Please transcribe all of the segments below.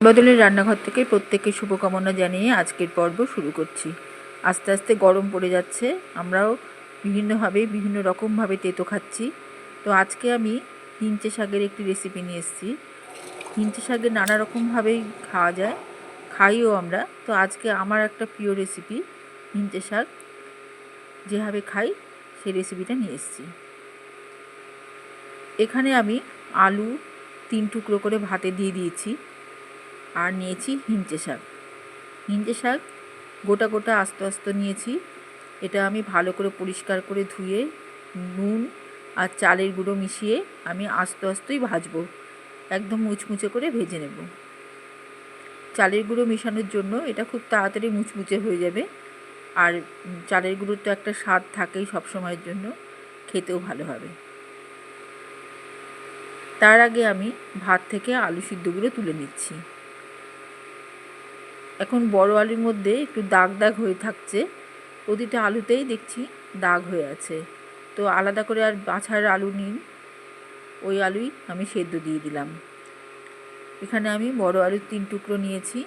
বদলের রান্নাঘর থেকে প্রত্যেককে শুভকামনা জানিয়ে আজকের পর্ব শুরু করছি। আস্তে আস্তে গরম পড়ে যাচ্ছে, আমরাও বিভিন্নভাবে বিভিন্ন রকমভাবে তেতো খাচ্ছি। তো আজকে আমি হিঞ্চে শাকের একটি রেসিপি নিয়ে এসেছি। হিঞ্চে শাকের নানা রকমভাবেই খাওয়া যায়, খাইও আমরা। তো আজকে আমার একটা প্রিয় রেসিপি হিঞ্চে শাক যেভাবে খাই সেই রেসিপিটা নিয়ে এসেছি। এখানে আমি আলু 3 টুকরো করে ভাতে দিয়ে দিয়েছি, আর নিয়েছি হিঞ্চে শাক। হিঞ্চে শাক গোটা গোটা আস্ত আস্ত নিয়েছি। এটা আমি ভালো করে পরিষ্কার করে ধুয়ে নুন আর চালের গুঁড়ো মিশিয়ে আমি আস্ত আস্তই ভাজবো, একদম মুচমুচে করে ভেজে নেব। চালের গুঁড়ো মেশানোর জন্য এটা খুব তাড়াতাড়ি মুচমুচে হয়ে যাবে, আর চালের গুঁড়োর তো একটা স্বাদ থাকেই সবসময়ের জন্য, খেতেও ভালো হবে। তার আগে আমি ভাত থেকে আলু সিদ্ধগুলো তুলে নিচ্ছি। এখন বড় আলুর মধ্যে একটু দাগ দাগ হয়ে থাকছে, প্রতিটা আলুতেই দেখছি দাগ হয়ে আছে। তো আলাদা করে আর বাছার আলু নিন, ওই আলুই আমি সেদ্ধ দিয়ে দিলাম। এখানে আমি বড় আলুর 3 টুকরো নিয়েছি।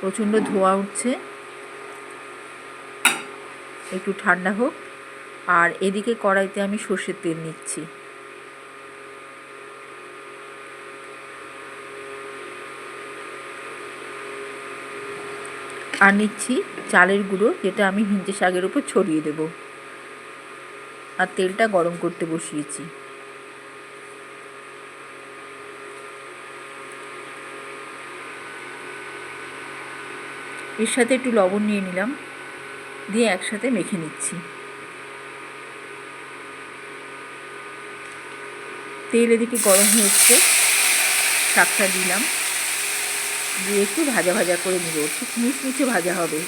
প্রচণ্ড ধোঁয়া উঠছে, একটু ঠান্ডা হোক। আর এদিকে কড়াইতে আমি সর্ষের তেল নিচ্ছি। আর নিচ্ছি চালের গুঁড়ো, যেটা আমি হিঞ্চে শাকের উপর ছড়িয়ে দেব। আর তেলটা গরম করতে বসিয়েছি। এর সাথে একটু লবণ নিয়ে নিলাম, দিয়ে একসাথে মেখে নিচ্ছি। তেল এদিকে গরম হয়েছে, শাকটা দিলাম, দিয়ে একটু ভাজা ভাজা করে নেব, ঠিক মুচমুচে ভাজা হবে।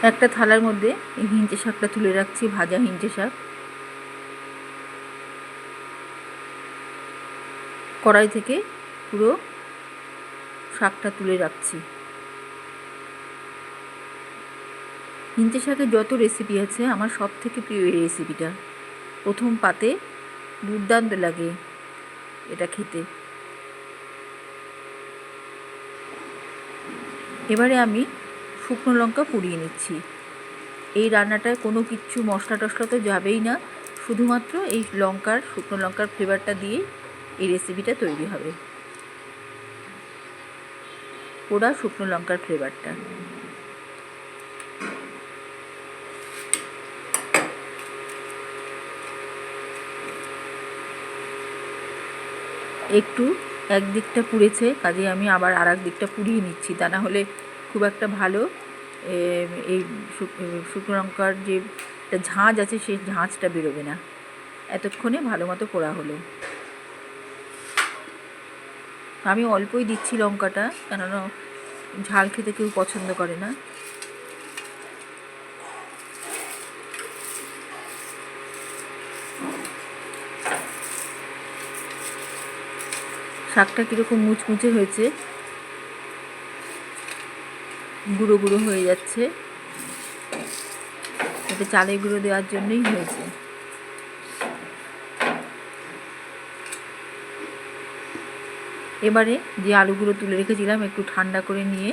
একটা থালার মধ্যে এই হিঞ্চে শাকটা তুলে রাখছি, ভাজা হিঞ্চে শাক। কড়াই থেকে পুরো শাকটা তুলে রাখছি। হিঞ্চে শাকের যত রেসিপি আছে, আমার সব থেকে প্রিয় এই রেসিপিটা। প্রথম পাতে দুর্দান্ত লাগে এটা খেতে। এবারে আমি শুকনো লঙ্কা পুড়িয়ে নিচ্ছি। এই রান্নাটায় কোনো কিচ্ছু মশলা টশলা তো যাবেই না, শুধুমাত্র এই শুকনো লঙ্কার ফ্লেভারটা দিয়ে এই রেসিপিটা তৈরি হবে, পোড়া শুকনো লঙ্কার ফ্লেভারটা। একটু একদিকটা পুড়েছে, কাজে আমি আবার আর এক দিকটা পুড়িয়ে নিচ্ছি, তা না হলে খুব একটা ভালো এই শুকনো লঙ্কার যে ঝাঁঝ আছে সেই ঝাঁঝটা বেরোবে না। এতক্ষণে ভালো মতো পোড়া হলো। আমি অল্পই দিচ্ছি লঙ্কাটা, কেননা ঝাল খেতে কেউ পছন্দ করে না। শাকটা কীরকম মুচমুচে হয়েছে, গুঁড়ো গুঁড়ো হয়ে যাচ্ছে। এটা চালের গুঁড়ো দেওয়ার জন্যই হয়েছে। এবারে যে আলুগুলো তুলে রেখেছিলাম একটু ঠান্ডা করে নিয়ে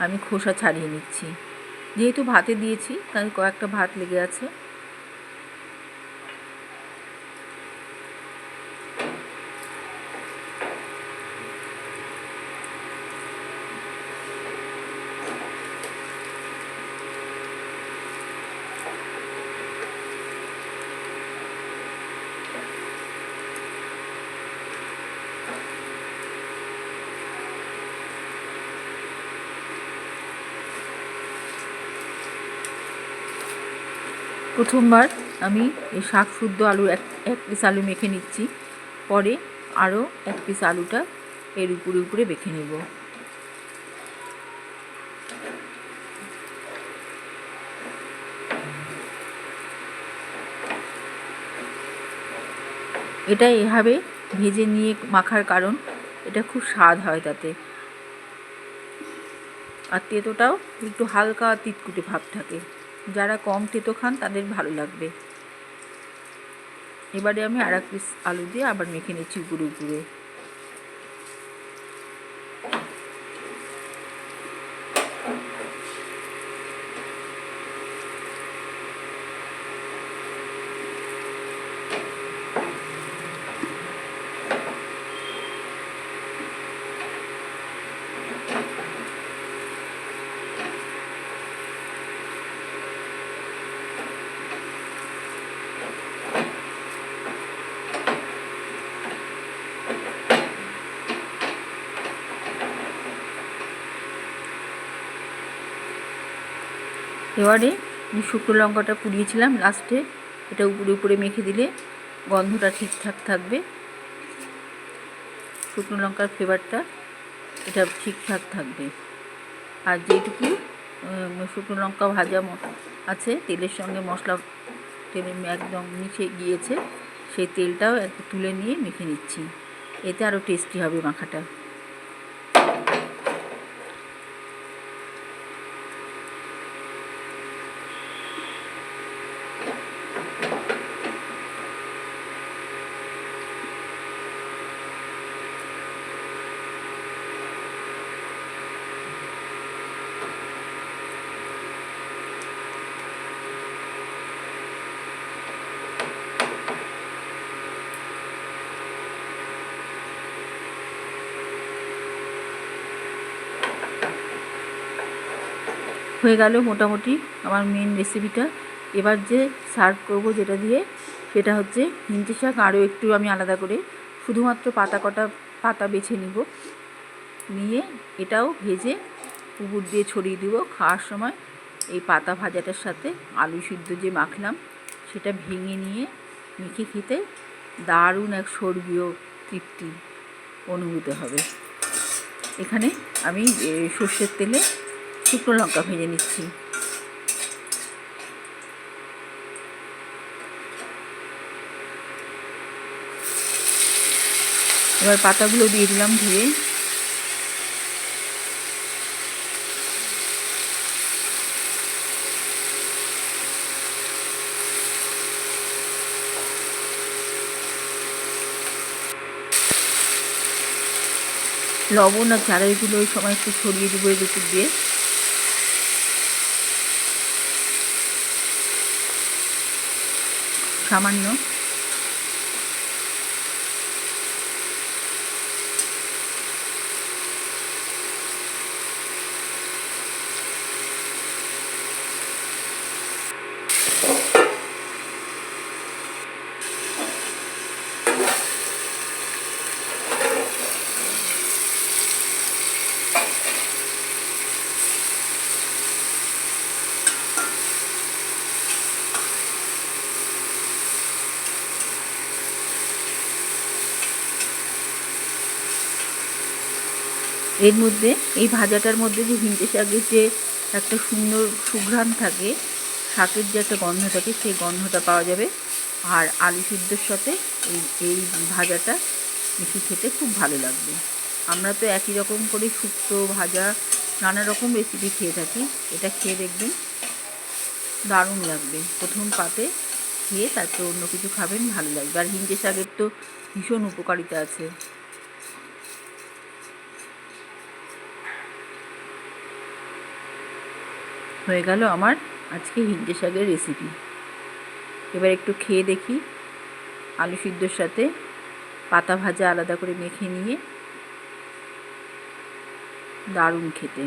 আমি খোসা ছাড়িয়ে নিচ্ছি। যেহেতু ভাতে দিয়েছি তাই কয়েকটা ভাত লেগে আছে। প্রথমবার আমি এই শাক শুদ্ধ আলু এক পিস আলু মেখে নিচ্ছি, পরে আরও এক পিস আলুটা এর উপরে উপরে মেখে নেব। এটা এভাবে ভেজে নিয়ে মাখার কারণ এটা খুব স্বাদ হয় তাতে, আর তেঁতোটাও একটু হালকা তিতকুটে ভাব থাকে। যারা কম তেঁতো খান তাদের ভালো লাগবে। এবারে আমি আর এক পিস আলু দিয়ে আবার মেখে নিচ্ছি উপরে উপরে। এবারে শুকনো লঙ্কাটা পুড়িয়েছিলাম লাস্টে, এটা উপরে উপরে মেখে দিলে গন্ধটা ঠিকঠাক থাকবে, শুকনো লঙ্কার ফ্লেভারটা এটা ঠিকঠাক থাকবে। আর যেটুকু শুকনো লঙ্কা ভাজা আছে তেলের সঙ্গে মশলা তেলে একদম মিশে গিয়েছে, সেই তেলটাও একটু তুলে নিয়ে মেখে নিচ্ছি, এতে আরও টেস্টি হবে মাখাটা। হয়ে গেল মোটামুটি আমার মেন রেসিপিটা। এবার যে সার্ভ করব যেটা দিয়ে, সেটা হচ্ছে হিঞ্চে শাক। আরও একটু আমি আলাদা করে শুধুমাত্র পাতা কটা পাতা বেছে নিব, নিয়ে এটাও ভেজে উপর দিয়ে ছড়িয়ে দিব। খাওয়ার সময় এই পাতা ভাজাটার সাথে আলু সিদ্ধ যে মাখলাম সেটা ভেঙে নিয়ে মেখে খেতে দারুণ এক স্বর্গীয় তৃপ্তি অনুভূত হবে। এখানে আমি সর্ষের তেলে শুকনো লঙ্কা ভেজে নিচ্ছি। এবার পাতাগুলো দিয়ে দিলাম ধুয়ে। লবণ আর চারাইগুলো ওই সময় একটু ছড়িয়ে দেবো এর উপর দিয়ে। সামান্য এর মধ্যে এই ভাজাটার মধ্যে যে হিঞ্চে শাকের যে একটা সুন্দর সুঘ্রাণ থাকে, শাকের যে একটা গন্ধ থাকে, সেই গন্ধটা পাওয়া যাবে। আর আলু সিদ্ধর সাথে এই এই ভাজাটা মিশে খেতে খুব ভালো লাগবে। আমরা তো একই রকম করে শুক্তো ভাজা নানা রকম রেসিপি খেয়ে থাকি, এটা খেয়ে দেখবেন দারুণ লাগবে। প্রথম পাতে খেয়ে তারপর অন্য কিছু খাবেন, ভালো লাগবে। আর হিঞ্চে শাকের তো ভীষণ উপকারিতা আছে। হয়ে গেল আমার আজকে হিঞ্চে শাকের রেসিপি। এবার একটু খেয়ে দেখি আলু সিদ্ধর সাথে পাতা ভাজা আলাদা করে মেখে নিয়ে, দারুণ খেতে।